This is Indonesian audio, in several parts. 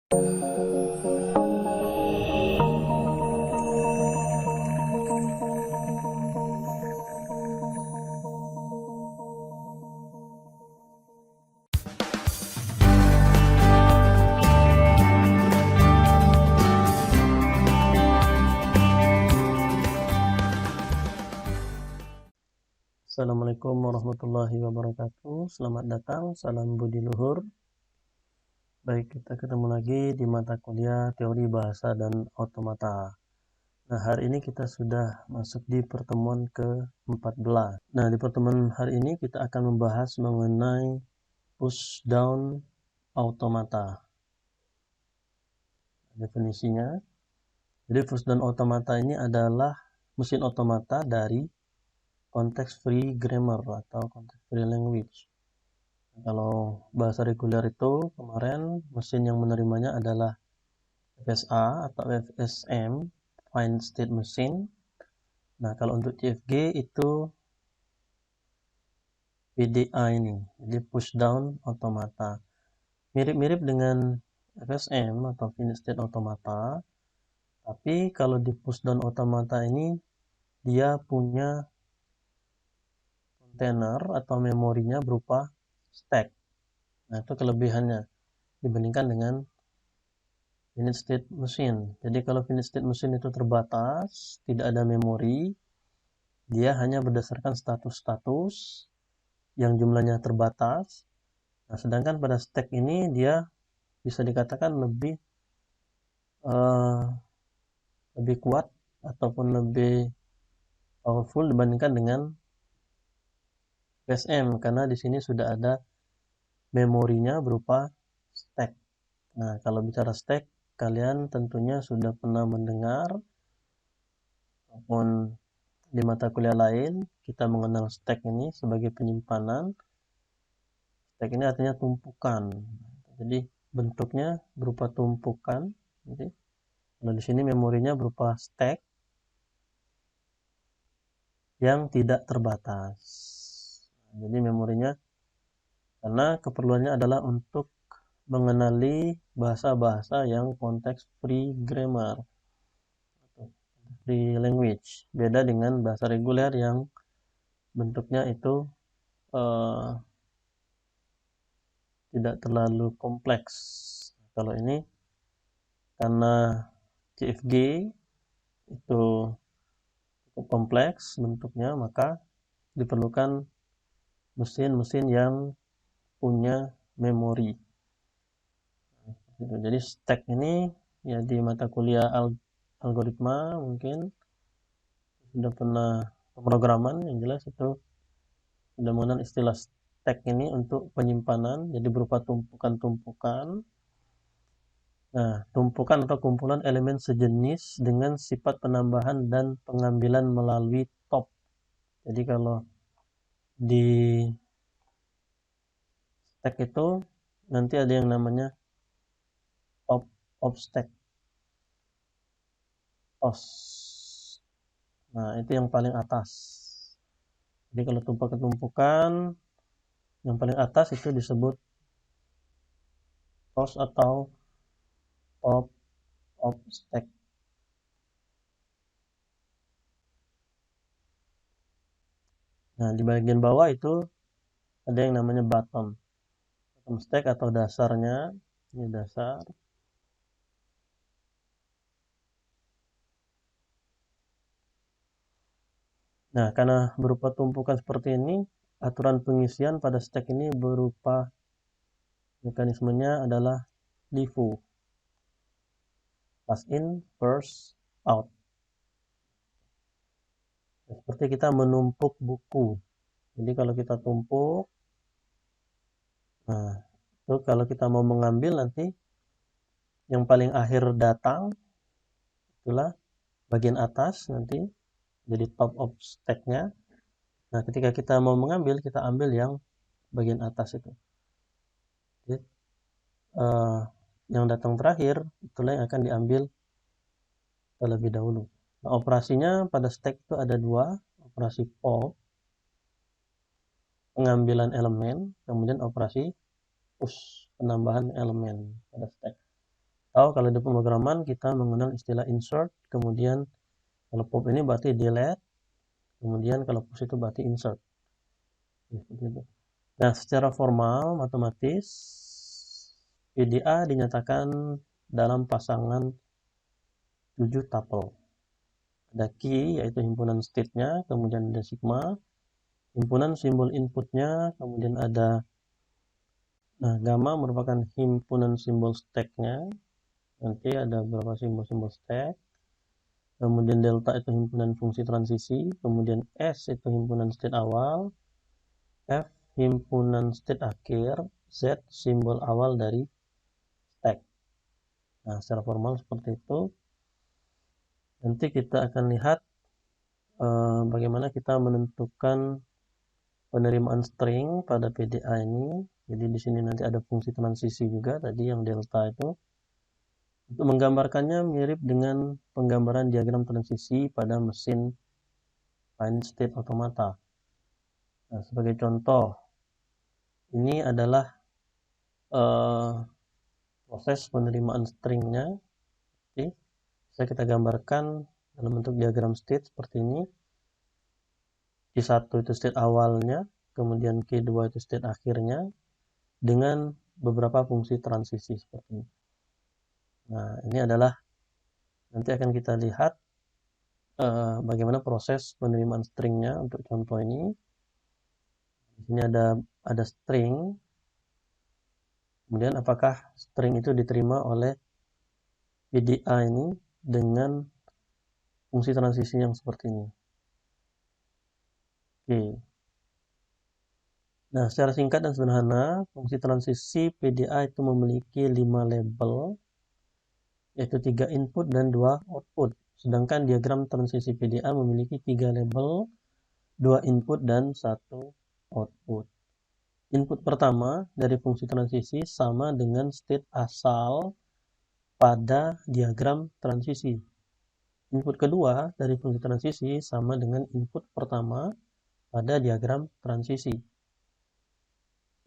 Assalamualaikum warahmatullahi wabarakatuh. Selamat datang, salam budi luhur. Baik, kita ketemu lagi di mata kuliah teori bahasa dan otomata. Nah, hari ini kita sudah masuk di pertemuan ke-14. Nah, di pertemuan hari ini kita akan membahas mengenai push down automata. Definisinya, jadi push down automata ini adalah mesin otomata dari context free grammar atau context free language. Kalau bahasa reguler itu kemarin mesin yang menerimanya adalah FSA atau FSM, Find State Machine. Nah, kalau untuk CFG itu PDA ini, jadi push down automata. Mirip-mirip dengan FSM atau Find State Automata, tapi kalau di push down automata ini dia punya kontainer atau memorinya berupa stack. Nah, itu kelebihannya dibandingkan dengan finite state machine. Jadi kalau finite state machine itu terbatas, tidak ada memori, dia hanya berdasarkan status-status yang jumlahnya terbatas. Nah, sedangkan pada stack ini dia bisa dikatakan lebih kuat ataupun lebih powerful dibandingkan dengan PSM karena di sini sudah ada memorinya berupa stack. Nah, kalau bicara stack, kalian tentunya sudah pernah mendengar ataupun di mata kuliah lain kita mengenal stack ini sebagai penyimpanan. Stack ini artinya tumpukan. Jadi bentuknya berupa tumpukan. Jadi kalau di sini memorinya berupa stack yang tidak terbatas. Jadi memorinya karena keperluannya adalah untuk mengenali bahasa-bahasa yang konteks free grammar atau free language. Beda dengan bahasa reguler yang bentuknya itu tidak terlalu kompleks. Kalau ini karena CFG itu cukup kompleks bentuknya, maka diperlukan mesin-mesin yang punya memori. Jadi stack ini ya di mata kuliah algoritma mungkin sudah pernah pemrograman, yang jelas itu sudah mengenal istilah stack ini untuk penyimpanan, jadi berupa tumpukan-tumpukan. Nah, tumpukan atau kumpulan elemen sejenis dengan sifat penambahan dan pengambilan melalui top. Jadi kalau di stack itu nanti ada yang namanya top of stack. TOS. Nah, itu yang paling atas. Jadi kalau tumpukan yang paling atas itu disebut TOS atau top of stack. Nah, di bagian bawah itu ada yang namanya bottom stack atau dasarnya. Ini dasar. Nah, karena berupa tumpukan seperti ini, aturan pengisian pada stack ini berupa mekanismenya adalah LIFO. Last in, first out. Seperti kita menumpuk buku. Jadi kalau kita tumpuk, nah, itu kalau kita mau mengambil nanti yang paling akhir datang, itulah bagian atas nanti jadi top of stack-nya. Nah, ketika kita mau mengambil, kita ambil yang bagian atas itu. Jadi, yang datang terakhir, itulah yang akan diambil terlebih dahulu. Nah, operasinya pada stack itu ada dua, operasi pop, pengambilan elemen, kemudian operasi push, penambahan elemen pada stack. Atau kalau di pemrograman kita mengenal istilah insert, kemudian kalau pop ini berarti delete, kemudian kalau push itu berarti insert. Nah, secara formal matematis PDA dinyatakan dalam pasangan 7 tuple. Ada key yaitu himpunan state-nya, kemudian ada sigma, himpunan simbol inputnya, kemudian ada gamma merupakan himpunan simbol stack-nya. Nanti ada beberapa simbol-simbol stack. Kemudian delta itu himpunan fungsi transisi, kemudian S itu himpunan state awal, F himpunan state akhir, Z simbol awal dari stack. Nah, secara formal seperti itu. Nanti kita akan lihat bagaimana kita menentukan penerimaan string pada PDA ini. Jadi di sini nanti ada fungsi transisi juga tadi yang delta itu. Untuk menggambarkannya mirip dengan penggambaran diagram transisi pada mesin finite state automata. Nah, sebagai contoh, ini adalah proses penerimaan stringnya. Oke, bisa kita gambarkan dalam bentuk diagram state seperti ini. Q1 itu state awalnya, kemudian Q2 itu state akhirnya, dengan beberapa fungsi transisi seperti ini. Nah, ini adalah nanti akan kita lihat bagaimana proses penerimaan stringnya untuk contoh ini. Di sini ada string, kemudian apakah string itu diterima oleh PDA ini dengan fungsi transisi yang seperti ini. Oke. Nah, secara singkat dan sederhana, fungsi transisi PDA itu memiliki 5 label, yaitu 3 input dan 2 output. Sedangkan diagram transisi PDA memiliki 3 label, 2 input dan 1 output. Input pertama dari fungsi transisi sama dengan state asal pada diagram transisi. Input kedua dari fungsi transisi sama dengan input pertama pada diagram transisi.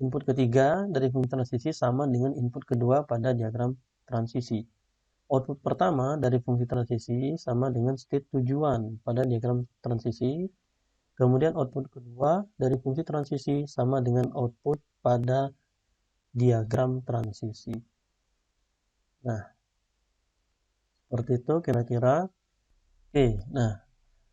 Input ketiga dari fungsi transisi sama dengan input kedua pada diagram transisi. Output pertama dari fungsi transisi sama dengan state tujuan pada diagram transisi. Kemudian output kedua dari fungsi transisi sama dengan output pada diagram transisi. Nah, seperti itu kira-kira. Oke, nah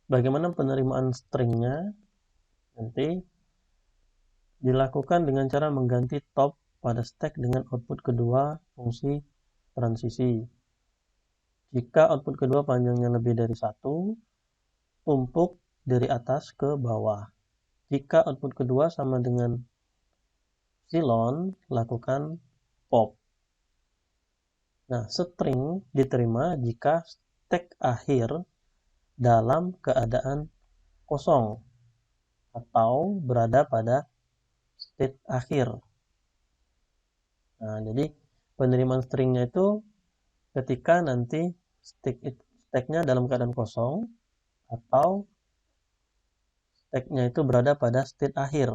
bagaimana penerimaan stringnya? Nanti dilakukan dengan cara mengganti top pada stack dengan output kedua fungsi transisi. Jika output kedua panjangnya lebih dari 1, tumpuk dari atas ke bawah. Jika output kedua sama dengan epsilon, lakukan pop. Nah, string diterima jika stack akhir dalam keadaan kosong atau berada pada state akhir. Nah, jadi penerimaan stringnya itu ketika nanti stacknya dalam keadaan kosong atau stacknya itu berada pada state akhir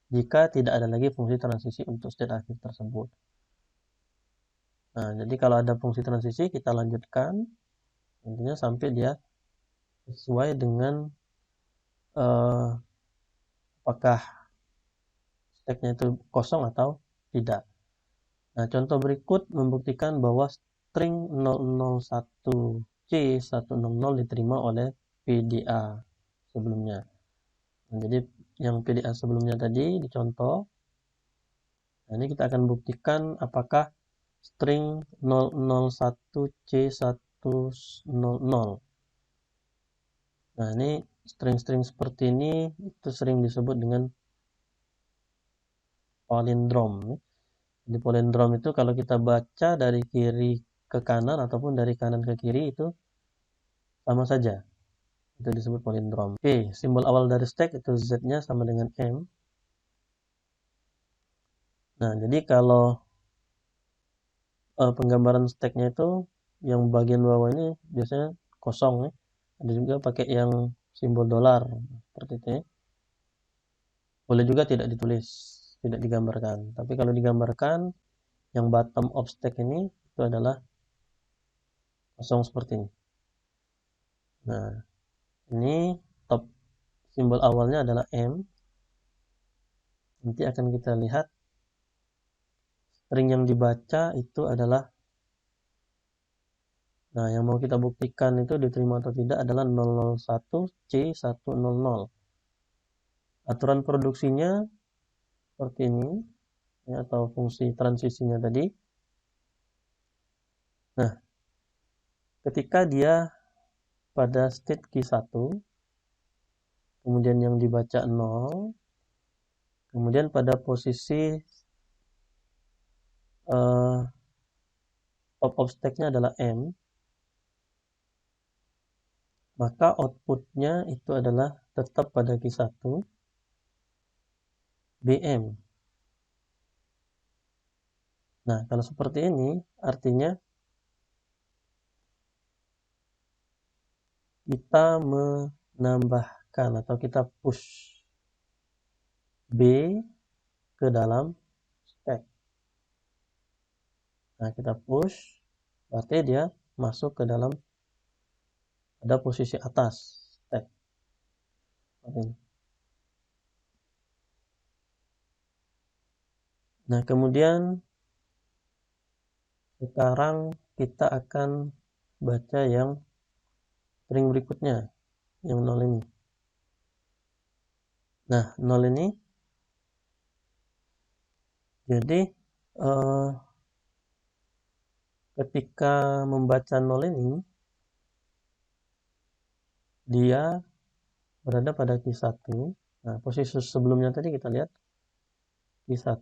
jika tidak ada lagi fungsi transisi untuk state akhir tersebut. Nah, jadi kalau ada fungsi transisi kita lanjutkan intinya sampai dia sesuai dengan apakah stacknya itu kosong atau tidak. Nah, contoh berikut membuktikan bahwa string 001C100 diterima oleh PDA sebelumnya. Nah, jadi yang PDA sebelumnya tadi dicontoh. Nah, ini kita akan buktikan apakah string 001C100. Nah, ini string-string seperti ini itu sering disebut dengan palindrom. Di palindrom itu kalau kita baca dari kiri ke kanan ataupun dari kanan ke kiri itu sama saja. Itu disebut palindrom. Oke, simbol awal dari stack itu Z-nya sama dengan M. Nah, jadi kalau penggambaran stacknya itu yang bagian bawah ini biasanya kosong ya. Ada juga pakai yang simbol dolar seperti itu ya. Boleh juga tidak ditulis, tidak digambarkan. Tapi kalau digambarkan yang bottom of stack ini itu adalah kosong seperti ini. Nah, ini top simbol awalnya adalah M. Nanti akan kita lihat string yang dibaca itu adalah, nah yang mau kita buktikan itu diterima atau tidak adalah 001 C100. Aturan produksinya seperti ini, ya, atau fungsi transisinya tadi. Nah, ketika dia pada state Q1, kemudian yang dibaca 0, kemudian pada posisi top of stack-nya adalah M, maka outputnya itu adalah tetap pada Q1 BM. Nah, kalau seperti ini artinya kita menambahkan atau kita push B ke dalam stack. Nah, kita push, berarti dia masuk ke dalam pada posisi atas stack. Nah, kemudian sekarang kita akan baca yang string berikutnya, yang 0 ini. Nah, 0 ini jadi ketika membaca 0 ini, dia berada pada Q1. Nah, posisi sebelumnya tadi kita lihat Q1.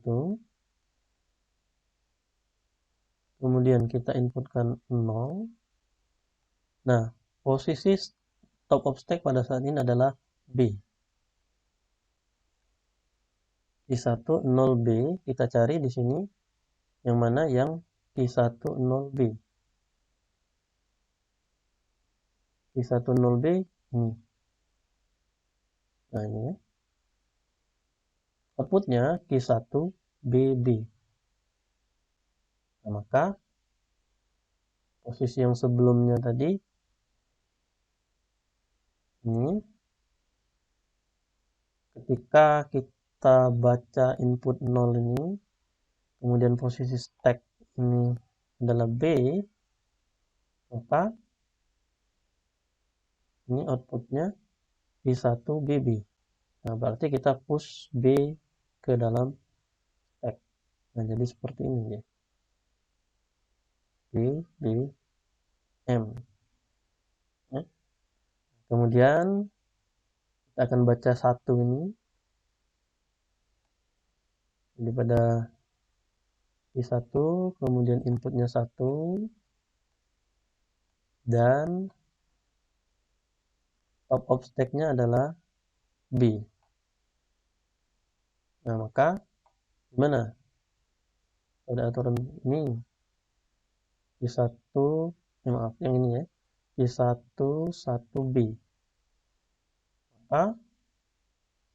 Kemudian kita inputkan 0. Nah, posisi top of stack pada saat ini adalah B. Q1 0B, kita cari di sini yang mana yang Q1 0B. Q1 0B ini. Nah, ini ya. Outputnya Q1 BB. Nah, maka posisi yang sebelumnya tadi ini, ketika kita baca input 0 ini, kemudian posisi stack ini adalah B, maka ini outputnya Q1 BB. Nah, berarti kita push B ke dalam stack. Nah, jadi seperti ini ya. B, B, M. Ya. Kemudian kita akan baca 1 ini. Jadi pada Q1, kemudian inputnya 1, dan top of stack-nya adalah B. Nah, maka gimana? Pada aturan ini Q1, maaf, yang ini ya. Q1 1B. Maka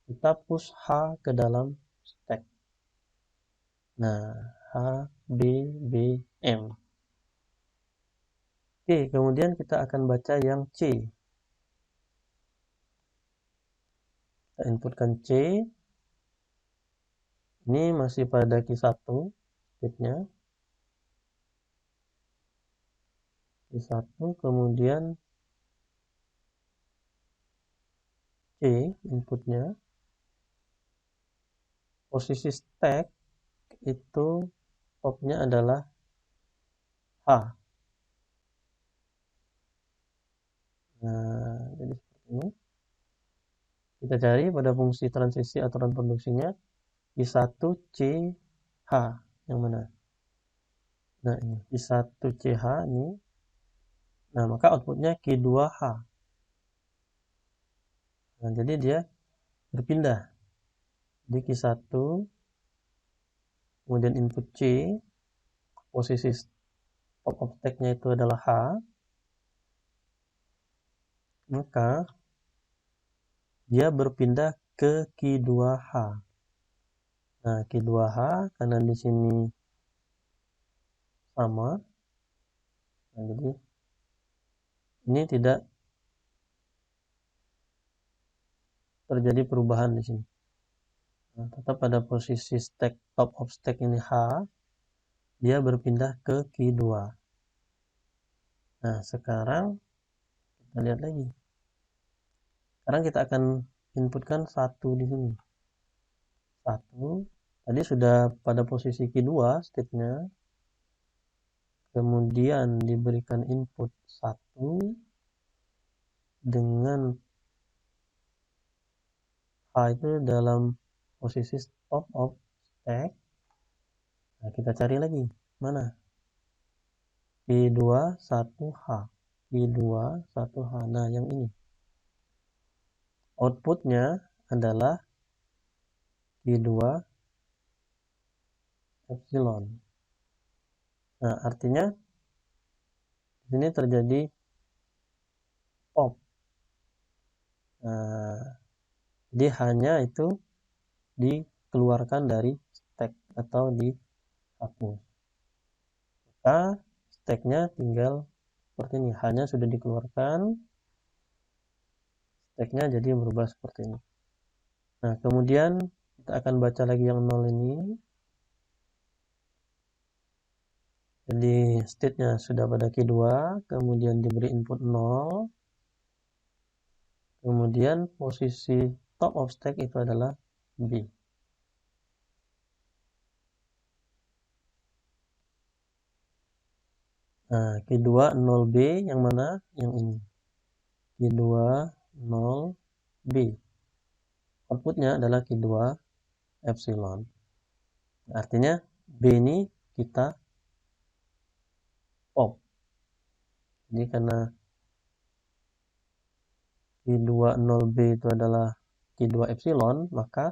kita push H ke dalam stack. Nah, H, B, B, M. Oke, kemudian kita akan baca yang C. Kita inputkan C. Ini masih pada Q1 state-nya. Q1, kemudian C inputnya. Posisi stack itu top-nya adalah H. Nah, jadi seperti ini. Kita cari pada fungsi transisi aturan produksinya Q1 CH yang mana? Nah, ini Q1 CH ini. Nah, maka outputnya Q2H. Nah, jadi dia berpindah di Q1, kemudian input C, posisi top of stack-nya itu adalah H, maka dia berpindah ke Q2H. Nah, Q2H karena di sini sama, nah, jadi ini tidak terjadi perubahan di sini. Nah, tetap pada posisi stack top of stack ini H, dia berpindah ke Q2. Nah, sekarang kita lihat lagi. Sekarang kita akan inputkan 1 di sini. 1 tadi sudah pada posisi Q2 state-nya. Kemudian diberikan input 1 dengan H itu dalam posisi top of stack. Nah, kita cari lagi. Mana? Q2 1H. Q2 1H. Nah, yang ini. Outputnya adalah Q2 epsilon. Nah, artinya di sini terjadi pop. Nah, jadi hanya itu dikeluarkan dari stack atau dihapus. Maka stacknya tinggal seperti ini. Hanya sudah dikeluarkan, stacknya jadi berubah seperti ini. Nah, kemudian kita akan baca lagi yang 0 ini. Jadi state-nya sudah pada Q2, kemudian diberi input 0. Kemudian posisi top of stack itu adalah B. Nah, Q2 0B yang mana? Yang ini. Q2 0B. Outputnya adalah Q2 epsilon. Artinya B ini kita pop. Jadi karena Q2 0B itu adalah Q2 epsilon, maka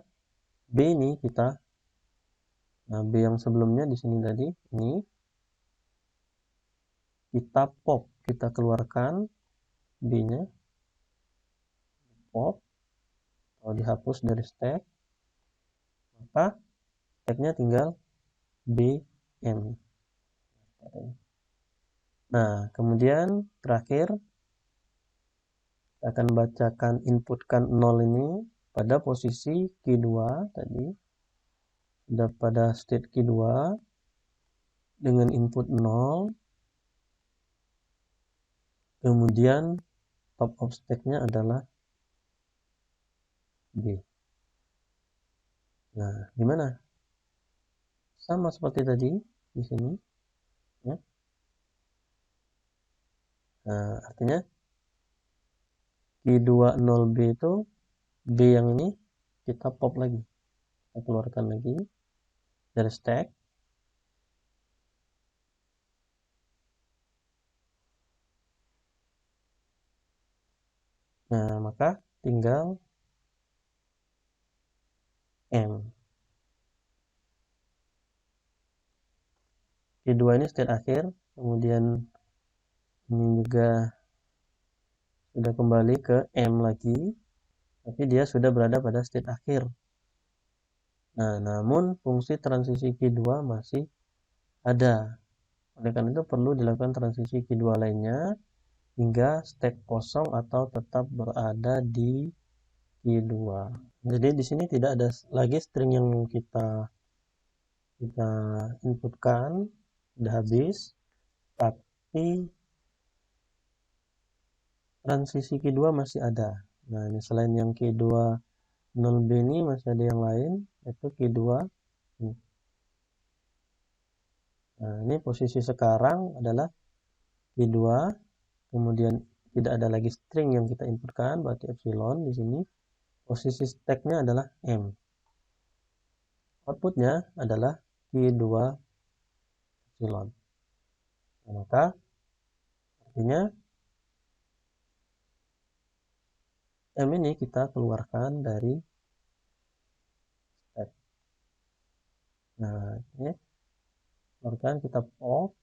B ini kita, nah B yang sebelumnya di sini tadi, ini kita pop, kita keluarkan B-nya, pop, atau dihapus dari stack, maka stacknya tinggal BM. Nah, kemudian terakhir kita akan bacakan inputkan 0 ini pada posisi Q2 tadi, sudah pada state Q2 dengan input 0. Kemudian top of stack-nya adalah B. Nah, gimana? Sama seperti tadi di sini, ya. Nah, artinya Q20B itu B yang ini kita pop lagi, kita keluarkan lagi dari stack. Nah, maka tinggal M. Q2 ini state akhir, kemudian ini juga sudah kembali ke M lagi, tapi dia sudah berada pada state akhir. Nah, namun fungsi transisi Q2 masih ada. Oleh karena itu perlu dilakukan transisi Q2 lainnya hingga stack kosong atau tetap berada di Q2. Jadi di sini tidak ada lagi string yang kita inputkan, sudah habis, tapi transisi Q2 masih ada. Nah, ini selain yang Q2 0B ini masih ada yang lain, yaitu Q2. Nah, ini posisi sekarang adalah Q2, kemudian tidak ada lagi string yang kita inputkan, berarti epsilon di sini. Posisi stacknya adalah M. Outputnya adalah Q2 epsilon. Nah, maka artinya M ini kita keluarkan dari stack. Nah, ini keluarkan, kita pop.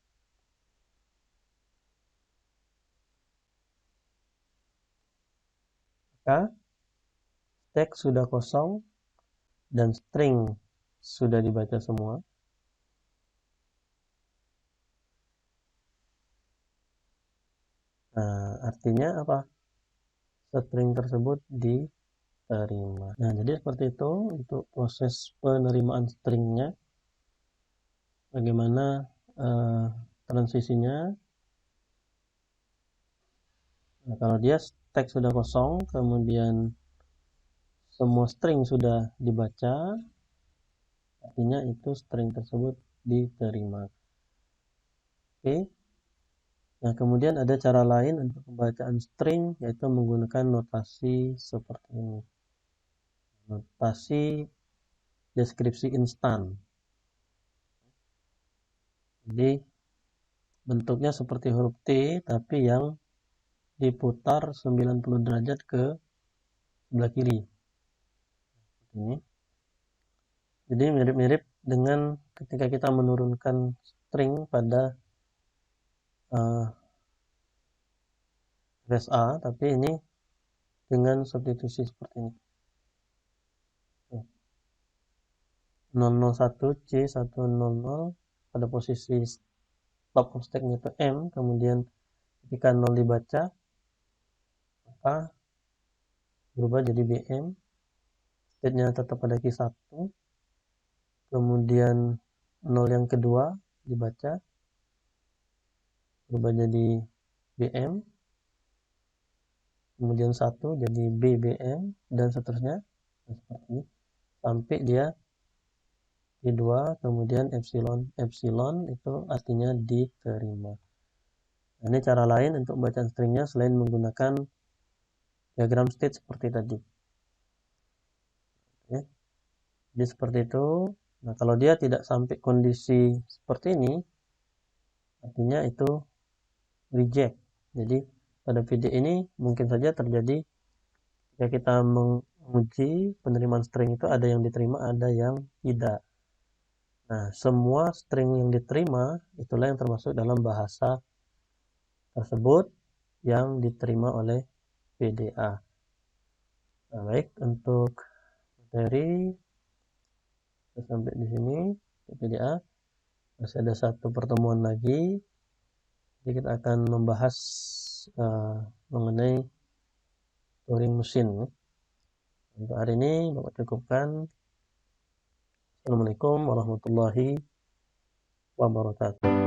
Maka stack sudah kosong dan string sudah dibaca semua. Nah, artinya apa? String tersebut diterima. Nah, jadi seperti itu untuk proses penerimaan stringnya. Bagaimana transisinya. Nah, kalau dia tag sudah kosong, kemudian semua string sudah dibaca, artinya itu string tersebut diterima. Oke. Nah, kemudian ada cara lain untuk pembacaan string, yaitu menggunakan notasi seperti ini. Notasi deskripsi instan. Jadi, bentuknya seperti huruf T, tapi yang diputar 90 derajat ke sebelah kiri. Ini. Jadi mirip-mirip dengan ketika kita menurunkan string pada A, tapi ini dengan substitusi seperti ini. 001 C100 pada posisi top of stack-nya itu M, kemudian ketika 0 dibaca, maka berubah jadi BM, state-nya tetap pada Q1, kemudian 0 yang kedua dibaca, berubah jadi BM, kemudian 1 jadi BBM, dan seterusnya, seperti ini, sampai dia Q2, kemudian epsilon itu artinya diterima. Nah, ini cara lain untuk bacaan stringnya selain menggunakan diagram state seperti tadi. Ya. Jadi seperti itu. Nah, kalau dia tidak sampai kondisi seperti ini, artinya itu reject. Jadi pada video ini mungkin saja terjadi jika kita menguji penerimaan string itu ada yang diterima, ada yang tidak. Nah, semua string yang diterima itulah yang termasuk dalam bahasa tersebut yang diterima oleh PDA. Nah, baik, untuk materi sampai di sini PDA. Masih ada satu pertemuan lagi. Jadi kita akan membahas mengenai Turing mesin. Untuk hari ini Bapak cukupkan. Assalamualaikum warahmatullahi wabarakatuh.